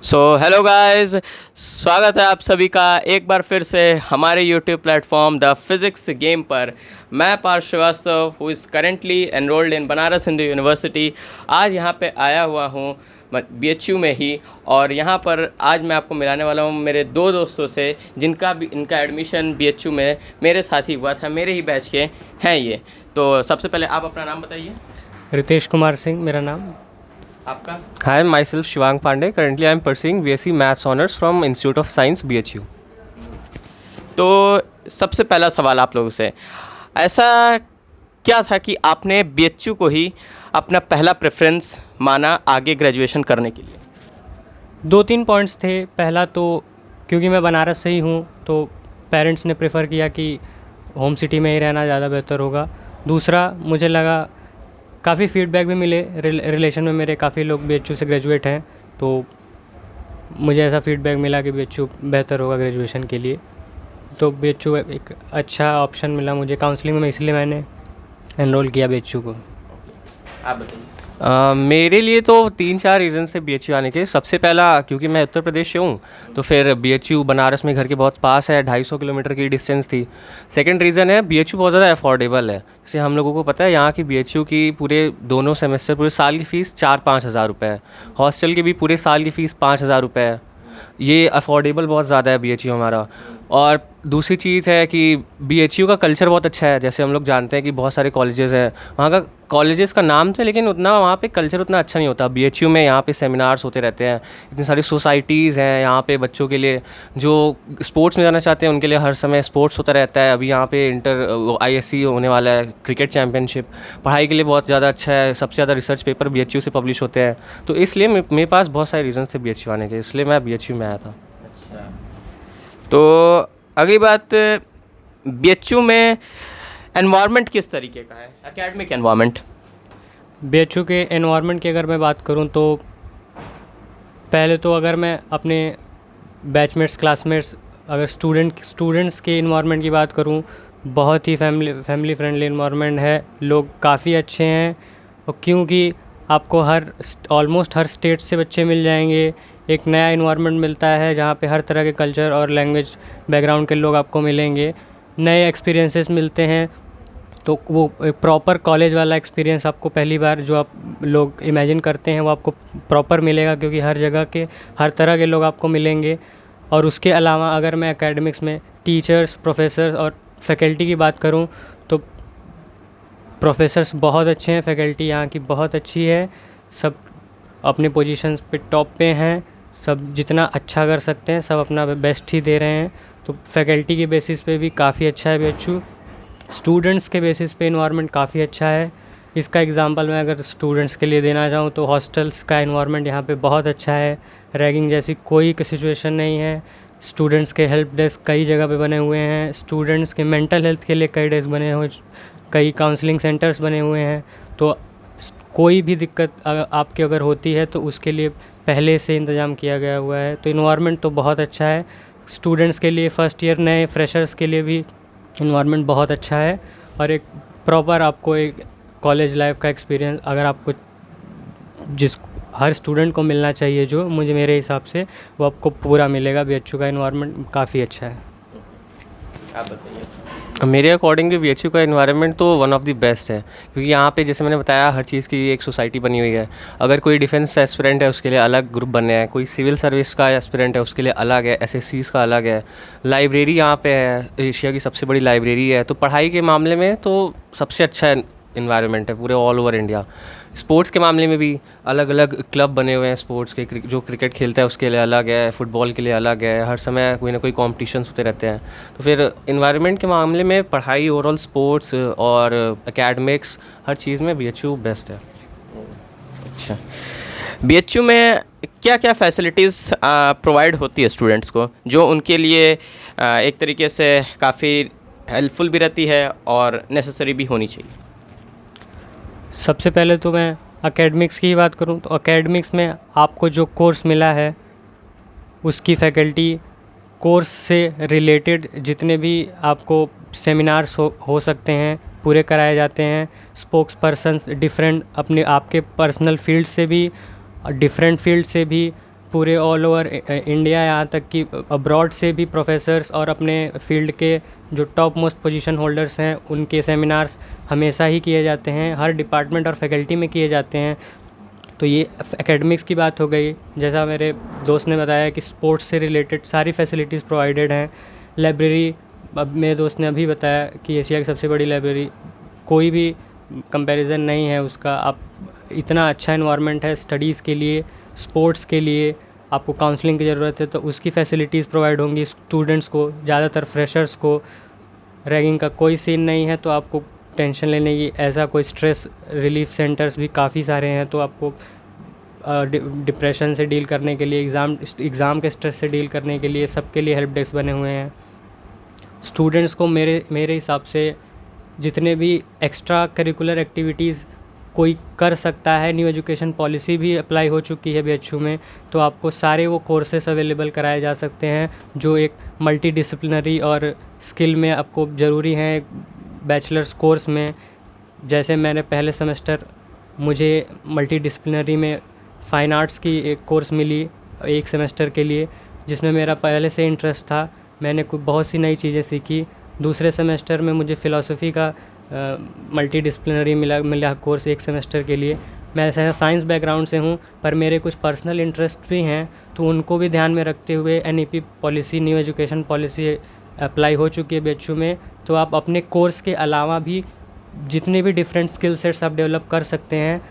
Hello guys, स्वागत है आप सभी का एक बार फिर से हमारे YouTube platform the physics game पर। मैं Parth Srivastava who is currently enrolled in Banaras Hindu university. आज यहाँ पे आया हुआ हूँ बीएचयू में ही, और यहाँ पर आज मैं आपको मिलाने वाला हूँ मेरे दो दोस्तों से जिनका भी इनका एडमिशन बीएचयू में मेरे साथ ही हुआ था, मेरे ही बैच के हैं ये। तो सबसे पहले आप अपना नाम बताइए। रितेश कुमार सिंह मेरा नाम। आपका? Hi, myself Shivang Pandey. Currently, I am pursuing BSc Maths Honors from Institute of Science, BHU. तो सबसे पहला सवाल आप लोगों से, ऐसा क्या था कि आपने बीएचयू को ही अपना पहला प्रेफरेंस माना आगे ग्रेजुएशन करने के लिए? दो तीन पॉइंट्स थे। पहला तो क्योंकि मैं बनारस से ही हूँ तो पेरेंट्स ने प्रेफर किया कि होम सिटी में ही रहना ज़्यादा बेहतर होगा। दूसरा, मुझे लगा काफ़ी फीडबैक भी मिले, रिलेशन में मेरे काफ़ी लोग बीएचयू से ग्रेजुएट हैं, तो मुझे ऐसा फीडबैक मिला कि बीएचयू बेहतर होगा ग्रेजुएशन के लिए। तो बीएचयू एक अच्छा ऑप्शन मिला मुझे काउंसलिंग में, इसलिए मैंने एनरोल किया बीएचयू को। आप बताइए। मेरे लिए तो 3-4 रीज़न से BHU आने के। सबसे पहला, क्योंकि मैं उत्तर प्रदेश से हूँ तो फिर BHU बनारस में घर के बहुत पास है, 250 किलोमीटर की डिस्टेंस थी। सेकंड रीज़न है, BHU बहुत ज़्यादा अफोर्डेबल है। जैसे हम लोगों को पता है यहाँ की BHU की पूरे दोनों सेमेस्टर पूरे साल की फ़ीस 4-5 हज़ार रुपये है। हॉस्टल की भी पूरे साल की फ़ीस 5 हज़ार रुपये है। ये अफोर्डेबल बहुत ज़्यादा है BHU हमारा। और दूसरी चीज़ है कि BHU का कल्चर बहुत अच्छा है। जैसे हम लोग जानते हैं कि बहुत सारे कॉलेजेस हैं, वहाँ का कॉलेजेस का नाम तो है, लेकिन उतना वहाँ पे कल्चर उतना अच्छा नहीं होता। BHU में यहाँ पे सेमिनार्स होते रहते हैं, इतनी सारी सोसाइटीज़ हैं यहाँ पे बच्चों के लिए जो स्पोर्ट्स में जाना चाहते हैं, उनके लिए हर समय स्पोर्ट्स होता रहता है। अभी यहाँ पे इंटर ISC होने वाला है, क्रिकेट चैम्पियनशिप। पढ़ाई के लिए बहुत ज़्यादा अच्छा है, सबसे ज़्यादा रिसर्च पेपर BHU से पब्लिश होते हैं। तो इसलिए मेरे पास बहुत सारे रीज़न्स थे BHU आने के, इसलिए मैं BHU में आया था। अच्छा, तो अगली बात, बीएचयू में एनवायरनमेंट किस तरीके का है, एकेडमिक एनवायरनमेंट? बीएचयू के एनवायरनमेंट की अगर मैं बात करूं तो पहले तो अगर मैं अपने बैचमेट्स क्लासमेट्स अगर स्टूडेंट्स के एनवायरनमेंट की बात करूं, बहुत ही फैमिली फ्रेंडली एनवायरनमेंट है। लोग काफ़ी अच्छे हैं, और क्योंकि आपको ऑलमोस्ट हर स्टेट से बच्चे मिल जाएंगे। एक नया एनवायरनमेंट मिलता है जहाँ पे हर तरह के कल्चर और लैंग्वेज बैकग्राउंड के लोग आपको मिलेंगे, नए एक्सपीरियंसेस मिलते हैं। तो वो एक प्रॉपर कॉलेज वाला एक्सपीरियंस आपको पहली बार जो आप लोग इमेजिन करते हैं वो आपको प्रॉपर मिलेगा, क्योंकि हर जगह के हर तरह के लोग आपको मिलेंगे। और उसके अलावा अगर मैं एकेडमिक्स में टीचर्स, प्रोफेसर और फैकल्टी की बात करूं तो प्रोफेसर्स बहुत अच्छे हैं, फैकल्टी यहाँ की बहुत अच्छी है, सब अपने पोजीशंस पे टॉप पे हैं, सब जितना अच्छा कर सकते हैं सब अपना बेस्ट ही दे रहे हैं। तो फैकल्टी के बेसिस पे भी काफ़ी अच्छा है बीएचयू। स्टूडेंट्स के बेसिस पे इन्वायरमेंट काफ़ी अच्छा है। इसका एग्जांपल मैं अगर स्टूडेंट्स के लिए देना चाहूँ तो हॉस्टल्स का इन्वायरमेंट यहाँ पे बहुत अच्छा है। रैगिंग जैसी कोई सिचुएशन नहीं है। स्टूडेंट्स के हेल्प डेस्क कई जगह पे बने हुए हैं, स्टूडेंट्स के मेंटल हेल्थ के लिए कई डेस्क बने हुए, कई काउंसलिंग सेंटर्स बने हुए हैं। तो कोई भी दिक्कत आपकी अगर होती है तो उसके लिए पहले से इंतज़ाम किया गया हुआ है। तो इन्वायरमेंट तो बहुत अच्छा है। स्टूडेंट्स के लिए, फर्स्ट ईयर नए फ्रेशर्स के लिए भी इन्वायरमेंट बहुत अच्छा है। और एक प्रॉपर आपको एक कॉलेज लाइफ का एक्सपीरियंस अगर आपको जिस हर स्टूडेंट को मिलना चाहिए, जो मुझे मेरे हिसाब से वो आपको पूरा मिलेगा। बीएचयू का इन्वायरमेंट काफ़ी अच्छा है। आप बताइए। मेरे अकॉर्डिंग भी BHU का एनवायरनमेंट तो वन ऑफ द बेस्ट है, क्योंकि यहाँ पे जैसे मैंने बताया हर चीज़ की एक सोसाइटी बनी हुई है। अगर कोई डिफेंस एस्पिरेंट है उसके लिए अलग ग्रुप बने हैं, कोई सिविल सर्विस का एस्पिरेंट है उसके लिए अलग है, SSCs का अलग है। लाइब्रेरी यहाँ पे है, एशिया की सबसे बड़ी लाइब्रेरी है। तो पढ़ाई के मामले में तो सबसे अच्छा इन्वायरमेंट है पूरे ऑल ओवर इंडिया। स्पोर्ट्स के मामले में भी अलग अलग क्लब बने हुए हैं स्पोर्ट्स के, जो क्रिकेट खेलता है उसके लिए अलग है, फुटबॉल के लिए अलग है। हर समय कोई ना कोई कॉम्पिटिशन्स होते रहते हैं। तो फिर इन्वायरमेंट के मामले में पढ़ाई, ओवरऑल स्पोर्ट्स और एकेडमिक्स, हर चीज़ में BHU बेस्ट है। अच्छा, बीएचयू में क्या क्या फैसिलिटीज़ प्रोवाइड होती है स्टूडेंट्स को, जो उनके लिए एक तरीके से काफ़ी हेल्पफुल भी रहती है और नेसेसरी भी होनी चाहिए? सबसे पहले तो मैं एकेडमिक्स की बात करूं तो एकेडमिक्स में आपको जो कोर्स मिला है उसकी फैकल्टी, कोर्स से रिलेटेड जितने भी आपको सेमिनार्स हो सकते हैं पूरे कराए जाते हैं। स्पोक्स पर्सन्स डिफरेंट अपने आपके पर्सनल फील्ड से भी, डिफरेंट फील्ड से भी पूरे ऑल ओवर इंडिया, यहाँ तक कि अब्रॉड से भी प्रोफेसर्स और अपने फील्ड के जो टॉप मोस्ट पोजीशन होल्डर्स हैं उनके सेमिनार्स हमेशा ही किए जाते हैं, हर डिपार्टमेंट और फैकल्टी में किए जाते हैं। तो ये एकेडमिक्स की बात हो गई। जैसा मेरे दोस्त ने बताया कि स्पोर्ट्स से रिलेटेड सारी फैसिलिटीज़ प्रोवाइडेड हैं। लाइब्रेरी, अब मेरे दोस्त ने अभी बताया कि एशिया की सबसे बड़ी लाइब्रेरी, कोई भी कंपैरिजन नहीं है उसका। आप इतना अच्छा इन्वायरमेंट है स्टडीज़ के लिए, स्पोर्ट्स के लिए। आपको काउंसलिंग की ज़रूरत है तो उसकी फैसिलिटीज़ प्रोवाइड होंगी स्टूडेंट्स को, ज़्यादातर फ्रेशर्स को। रैगिंग का कोई सीन नहीं है तो आपको टेंशन लेने की, ऐसा कोई स्ट्रेस रिलीफ सेंटर्स भी काफ़ी सारे हैं। तो आपको डिप्रेशन से डील करने के लिए, एग्ज़ाम के स्ट्रेस से डील करने के लिए, सबके लिए हेल्प डेस्क बने हुए हैं। स्टूडेंट्स को मेरे हिसाब से जितने भी एक्स्ट्रा करिकुलर एक्टिविटीज़ कोई कर सकता है, न्यू एजुकेशन पॉलिसी भी अप्लाई हो चुकी है बीएचयू में, तो आपको सारे वो कोर्सेस अवेलेबल कराए जा सकते हैं जो एक मल्टी डिसिप्लिनरी और स्किल में आपको ज़रूरी हैं बैचलर्स कोर्स में। जैसे मैंने पहले सेमेस्टर, मुझे मल्टी डिसिप्लिनरी में फ़ाइन आर्ट्स की एक कोर्स मिली एक सेमेस्टर के लिए, जिसमें मेरा पहले से इंटरेस्ट था। मैंने कुछ बहुत सी नई चीज़ें सीखी। दूसरे सेमेस्टर में मुझे फ़िलासफ़ी का मल्टी डिसिप्लिनरी मिला कोर्स एक सेमेस्टर के लिए। मैं साइंस बैकग्राउंड से हूँ, पर मेरे कुछ पर्सनल इंटरेस्ट भी हैं, तो उनको भी ध्यान में रखते हुए NEP policy, new education policy apply हो चुकी है बीएचयू में। तो आप अपने कोर्स के अलावा भी जितने भी डिफरेंट स्किल सेट्स आप डेवलप कर सकते हैं,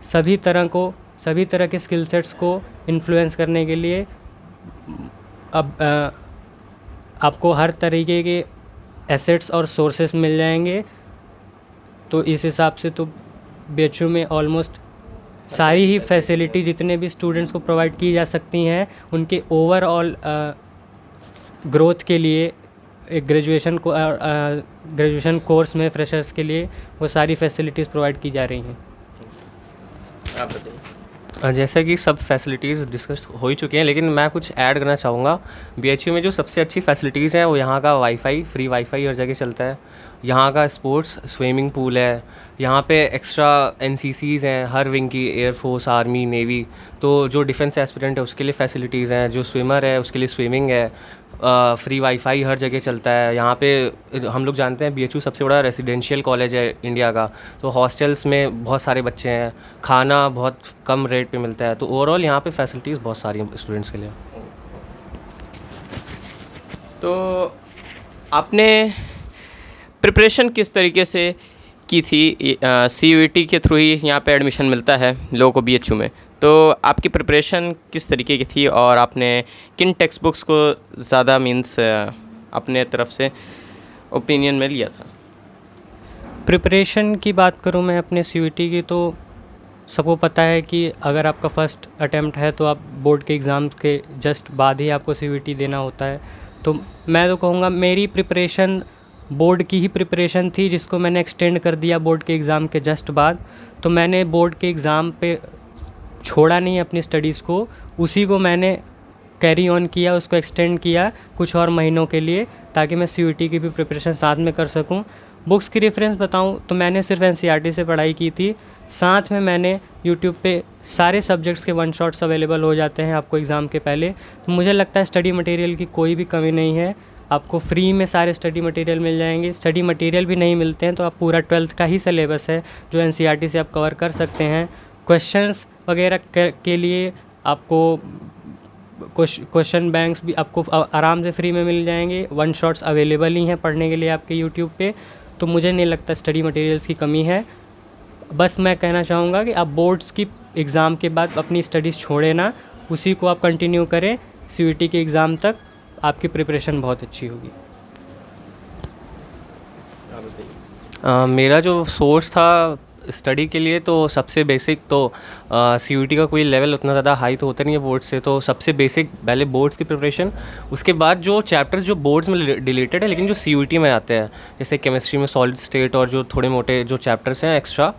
सभी तरह के स्किल सेट्स को इन्फ्लुएंस करने के लिए अब आपको हर तरीके के एसेट्स और सोर्सेस मिल जाएंगे। तो इस हिसाब से तो बीएचयू में ऑलमोस्ट सारी ही फैसिलिटी जितने भी स्टूडेंट्स को प्रोवाइड की जा सकती हैं, उनके ओवरऑल ग्रोथ के लिए एक ग्रेजुएशन कोर्स में फ्रेशर्स के लिए वो सारी फैसिलिटीज़ प्रोवाइड की जा रही हैं। आप बताइए। जैसा कि सब फैसिलिटीज़ डिस्कस हो ही चुकी हैं, लेकिन मैं कुछ ऐड करना चाहूँगा। बीएचयू में जो सबसे अच्छी फैसिलिटीज़ हैं वो यहाँ का वाईफाई, फ्री वाईफाई हर जगह चलता है। यहाँ का स्पोर्ट्स, स्विमिंग पूल है। यहाँ पे एक्स्ट्रा एनसीसीज़ हैं हर विंग की, एयरफोर्स, आर्मी, नेवी। तो जो डिफेंस एस्पिरेंट है उसके लिए फ़ैसिलिटीज़ हैं, जो स्विमर है उसके लिए स्विमिंग है। फ्री वाईफाई हर जगह चलता है। यहाँ पे हम लोग जानते हैं बीएचयू सबसे बड़ा रेसिडेंशियल कॉलेज है इंडिया का, तो हॉस्टल्स में बहुत सारे बच्चे हैं, खाना बहुत कम रेट पे मिलता है। तो ओवरऑल यहाँ पे फैसिलिटीज़ बहुत सारी हैं स्टूडेंट्स के लिए। तो आपने प्रिपरेशन किस तरीके से की थी? CUET के थ्रू ही यहाँ पे एडमिशन मिलता है लोगों को बीएचयू में, तो आपकी प्रिपरेशन किस तरीके की थी और आपने किन टेक्स्ट बुक्स को ज़्यादा मीन्स अपने तरफ से ओपिनियन में लिया था? प्रिपरेशन की बात करूं मैं अपने CUET की, तो सबको पता है कि अगर आपका फ़र्स्ट अटेम्प्ट है तो आप बोर्ड के एग्ज़ाम के जस्ट बाद ही आपको CUET देना होता है। तो मैं तो कहूँगा मेरी प्रिपरेशन बोर्ड की ही प्रिपरेशन थी, जिसको मैंने एक्सटेंड कर दिया बोर्ड के एग्ज़ाम के जस्ट बाद। तो मैंने बोर्ड के एग्ज़ाम पे छोड़ा नहीं अपनी स्टडीज़ को, उसी को मैंने कैरी ऑन किया, उसको एक्सटेंड किया कुछ और महीनों के लिए, ताकि मैं CUET की भी प्रिपरेशन साथ में कर सकूं। बुक्स की रेफरेंस बताऊं तो मैंने सिर्फ NCERT से पढ़ाई की थी, साथ में मैंने यूट्यूब पे सारे सब्जेक्ट्स के वन शॉट्स अवेलेबल हो जाते हैं आपको एग्ज़ाम के पहले। तो मुझे लगता है स्टडी मटेरियल की कोई भी कमी नहीं है, आपको फ्री में सारे स्टडी मटेरियल मिल जाएंगे। स्टडी मटेरियल भी नहीं मिलते हैं तो आप पूरा 12th का ही सिलेबस है जो NCERT से आप कवर कर सकते हैं। क्वेश्चंस वगैरह के लिए आपको क्वेश्चन बैंक्स भी आपको आराम से फ्री में मिल जाएंगे, वन शॉट्स अवेलेबल ही हैं पढ़ने के लिए आपके यूट्यूब पे। तो मुझे नहीं लगता स्टडी मटेरियल्स की कमी है। बस मैं कहना चाहूँगा कि आप बोर्ड्स की एग्ज़ाम के बाद अपनी स्टडीज़ छोड़े ना, उसी को आप कंटिन्यू करें CUET के एग्ज़ाम तक, आपकी प्रिपरेशन बहुत अच्छी होगी। आप बताइए। मेरा जो सोर्स था स्टडी के लिए, तो सबसे बेसिक तो CUET का कोई लेवल उतना ज़्यादा हाई तो होता नहीं है बोर्ड से, तो सबसे बेसिक पहले बोर्ड्स की प्रिपरेशन, उसके बाद जो चैप्टर जो बोर्ड्स में रिलेटेड है लेकिन जो CUET में आते हैं, जैसे केमिस्ट्री में सॉलिड स्टेट और जो थोड़े मोटे जो चैप्टर्स हैं एक्स्ट्रा,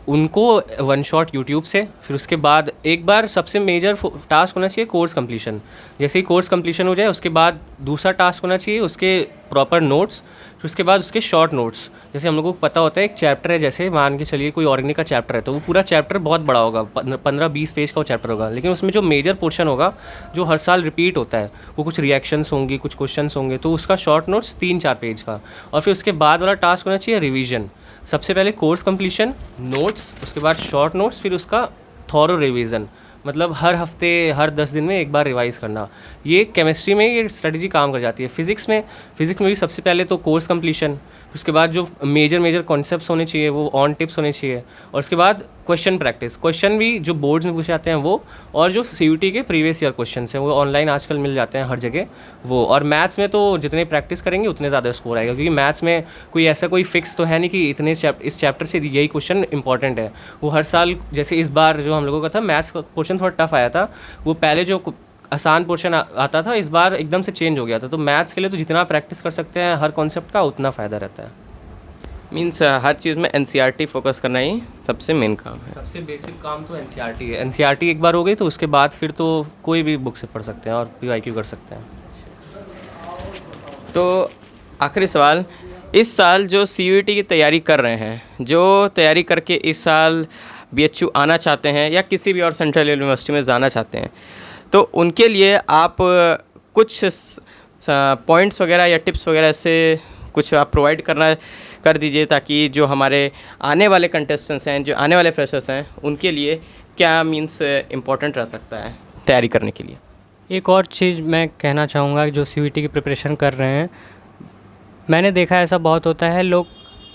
उनको वन शॉट यूट्यूब से। फिर उसके बाद एक बार सबसे मेजर टास्क होना चाहिए कोर्स कंप्लीशन। जैसे ही कोर्स कंप्लीशन हो जाए उसके बाद दूसरा टास्क होना चाहिए उसके प्रॉपर नोट्स, फिर उसके बाद उसके शॉर्ट नोट्स, जैसे हम लोगों को पता होता है एक चैप्टर है, जैसे मान के चलिए कोई ऑर्गेनिक का चैप्टर है तो वो पूरा चैप्टर बहुत बड़ा होगा, 15-20 पेज का वो चैप्टर होगा, लेकिन उसमें जो मेजर पोर्शन होगा जो हर साल रिपीट होता है, वो कुछ रिएक्शंस होंगी, कुछ क्वेश्चंस होंगे, तो उसका शॉर्ट नोट्स 3-4 पेज का। और फिर उसके बाद वाला टास्क होना चाहिए रिवीजन। सबसे पहले कोर्स कंप्लीशन, नोट्स, उसके बाद शॉर्ट नोट्स, फिर उसका थॉरो रिवीजन, मतलब हर हफ्ते हर 10 दिन में एक बार रिवाइज़ करना। ये केमिस्ट्री में ये स्ट्रेटजी काम कर जाती है। फिज़िक्स में भी सबसे पहले तो कोर्स कंप्लीशन, उसके बाद जो मेजर कॉन्सेप्ट्स होने चाहिए वो ऑन टिप्स होने चाहिए, और उसके बाद क्वेश्चन प्रैक्टिस, क्वेश्चन भी जो बोर्ड्स में पूछे जाते हैं वो, और जो CUT के प्रीवियस ईयर क्वेश्चन हैं वो ऑनलाइन आजकल मिल जाते हैं हर जगह वो। और मैथ्स में तो जितने प्रैक्टिस करेंगे उतने ज़्यादा स्कोर आएगा, क्योंकि मैथ्स में कोई ऐसा कोई फिक्स तो है नहीं कि इस चैप्टर से यही क्वेश्चन इंपॉर्टेंट है। वो हर साल, जैसे इस बार जो हम लोगों का था मैथ्स का क्वेश्चन थोड़ा टफ आया था, वो पहले जो आसान पोर्शन आता था इस बार एकदम से चेंज हो गया था। तो मैथ्स के लिए तो जितना प्रैक्टिस कर सकते हैं हर कॉन्सेप्ट का उतना फ़ायदा रहता है। मीन्स हर चीज़ में NCERT फोकस करना ही सबसे मेन काम है। सबसे बेसिक काम तो NCERT है। NCERT एक बार हो गई तो उसके बाद फिर तो कोई भी बुक से पढ़ सकते हैं और PYQ कर सकते हैं। तो आखिरी सवाल, इस साल जो CUT की तैयारी कर रहे हैं, जो तैयारी करके इस साल BHU आना चाहते हैं या किसी भी और सेंट्रल यूनिवर्सिटी में जाना चाहते हैं, तो उनके लिए आप कुछ पॉइंट्स वगैरह या टिप्स वगैरह से कुछ आप प्रोवाइड कर दीजिए, ताकि जो हमारे आने वाले कंटेस्टेंट्स हैं, जो आने वाले फ्रेशर्स हैं, उनके लिए क्या मीन्स इम्पोर्टेंट रह सकता है तैयारी करने के लिए। एक और चीज़ मैं कहना चाहूँगा, जो CUT की प्रिपरेशन कर रहे हैं, मैंने देखा ऐसा बहुत होता है, लोग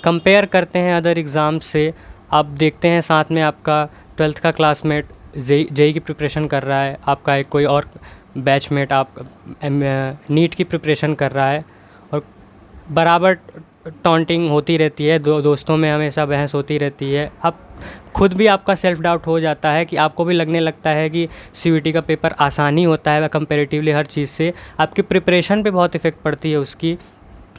कंपेयर करते हैं अदर एग्ज़ाम से। आप देखते हैं साथ में आपका 12th का क्लासमेट जेई की प्रिपरेशन कर रहा है, आपका एक कोई और बैचमेट आप नीट की प्रिपरेशन कर रहा है, और बराबर टॉन्टिंग होती रहती है, दोस्तों में हमेशा बहस होती रहती है। आप खुद भी, आपका सेल्फ डाउट हो जाता है कि आपको भी लगने लगता है कि CUT का पेपर आसानी होता है कंपैरेटिवली हर चीज़ से, आपकी प्रिपरेशन पे बहुत इफ़ेक्ट पड़ती है उसकी।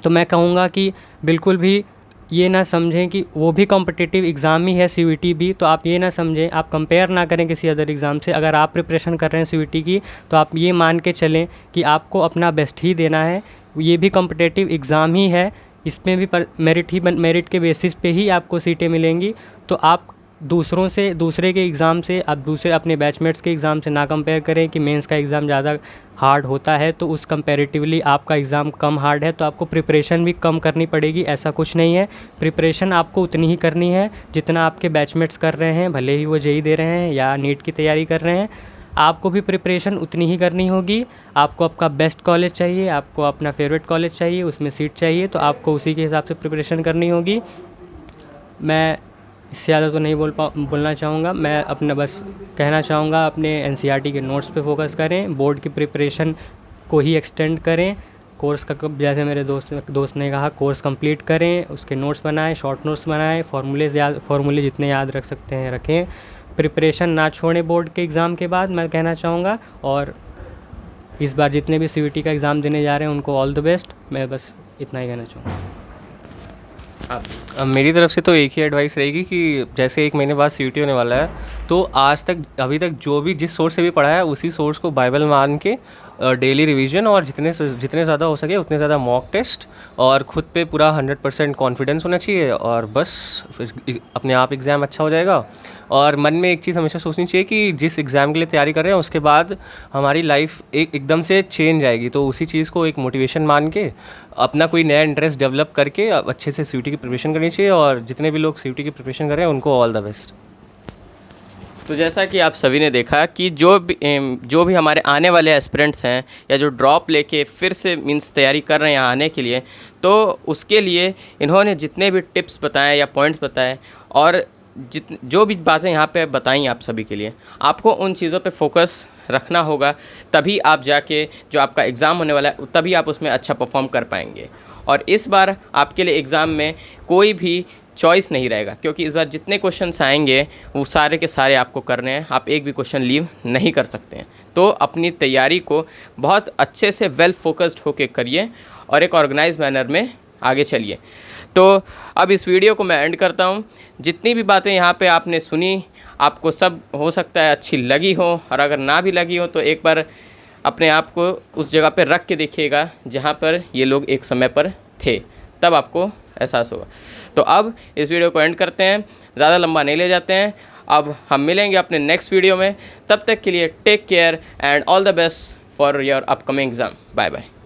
तो मैं कहूँगा कि बिल्कुल भी ये ना समझें कि वो भी कॉम्पिटिटिव एग्ज़ाम ही है, CUT भी, तो आप ये ना समझें, आप कंपेयर ना करें किसी अदर एग्ज़ाम से। अगर आप प्रिपरेशन कर रहे हैं CUT की, तो आप ये मान के चलें कि आपको अपना बेस्ट ही देना है। ये भी कॉम्पिटिटिव एग्ज़ाम ही है, इसमें भी मेरिट के बेसिस पे ही आपको सीटें मिलेंगी। तो आप दूसरे के एग्ज़ाम से, आप दूसरे अपने बैचमेट्स के एग्ज़ाम से ना कंपेयर करें कि मेंस का एग्ज़ाम ज़्यादा हार्ड होता है तो उस कंपैरेटिवली आपका एग्ज़ाम कम हार्ड है, तो आपको प्रिपरेशन भी कम करनी पड़ेगी। ऐसा कुछ नहीं है, प्रिपरेशन आपको उतनी ही करनी है जितना आपके बैचमेट्स कर रहे हैं, भले ही वो जेई दे रहे हैं या नीट की तैयारी कर रहे हैं। आपको भी प्रिपरेशन उतनी ही करनी होगी। आपको आपका बेस्ट कॉलेज चाहिए, आपको अपना फेवरेट कॉलेज चाहिए, उसमें सीट चाहिए, तो आपको उसी के हिसाब से प्रिपरेशन करनी होगी। मैं इससे ज़्यादा तो नहीं बोलना चाहूँगा। मैं अपना बस कहना चाहूँगा, अपने NCERT के नोट्स पे फोकस करें, बोर्ड की प्रिपरेशन को ही एक्सटेंड करें। कोर्स का, जैसे मेरे दोस्त ने कहा, कोर्स कंप्लीट करें, उसके नोट्स बनाएं, शॉर्ट नोट्स बनाएं, फार्मूले जितने याद रख सकते हैं रखें। प्रिपरेशन ना छोड़ें बोर्ड के एग्ज़ाम के बाद, मैं कहना चाहूँगा। और इस बार जितने भी CUT का एग्ज़ाम देने जा रहे हैं उनको ऑल द बेस्ट। मैं बस इतना ही कहना चाहूँगा। मेरी तरफ से तो एक ही एडवाइस रहेगी कि जैसे 1 महीने बाद CUT होने वाला है, तो अभी तक जो भी जिस सोर्स से भी पढ़ा है उसी सोर्स को बाइबल मान के डेली रिवीजन, और जितने ज़्यादा हो सके उतने ज़्यादा मॉक टेस्ट, और ख़ुद पे पूरा 100% कॉन्फिडेंस होना चाहिए, और बस फिर अपने आप एग्ज़ाम अच्छा हो जाएगा। और मन में एक चीज़ हमेशा सोचनी चाहिए कि जिस एग्ज़ाम के लिए तैयारी कर रहे हैं उसके बाद हमारी लाइफ एकदम से चेंज आएगी, तो उसी चीज़ को एक मोटिवेशन मान के अपना कोई नया इंटरेस्ट डेवलप करके अच्छे से CUT की प्रिपरेशन करनी चाहिए। और जितने भी लोग CUT की प्रिपरेशन कर रहे हैं उनको ऑल द बेस्ट। तो जैसा कि आप सभी ने देखा कि जो भी हमारे आने वाले एस्पिरेंट्स हैं या जो ड्रॉप लेके फिर से मींस तैयारी कर रहे हैं यहाँ आने के लिए, तो उसके लिए इन्होंने जितने भी टिप्स बताए या पॉइंट्स बताए और जो भी बातें यहाँ पे बताई आप सभी के लिए, आपको उन चीज़ों पे फोकस रखना होगा, तभी आप जाके जो आपका एग्ज़ाम होने वाला है तभी आप उसमें अच्छा परफॉर्म कर पाएंगे। और इस बार आपके लिए एग्ज़ाम में कोई भी चॉइस नहीं रहेगा, क्योंकि इस बार जितने क्वेश्चंस आएंगे वो सारे के सारे आपको करने हैं, आप एक भी क्वेश्चन लीव नहीं कर सकते हैं। तो अपनी तैयारी को बहुत अच्छे से वेल फोकस्ड होके करिए और एक ऑर्गेनाइज मैनर में आगे चलिए। तो अब इस वीडियो को मैं एंड करता हूँ। जितनी भी बातें यहाँ पे आपने सुनी, आपको सब हो सकता है अच्छी लगी हो, और अगर ना भी लगी हो तो एक बार अपने आप को उस जगह पर रख के देखिएगा जहाँ पर ये लोग एक समय पर थे, तब आपको एहसास होगा। तो अब इस वीडियो को एंड करते हैं, ज़्यादा लंबा नहीं ले जाते हैं। अब हम मिलेंगे अपने नेक्स्ट वीडियो में, तब तक के लिए take care and all the best for your upcoming exam. Bye bye.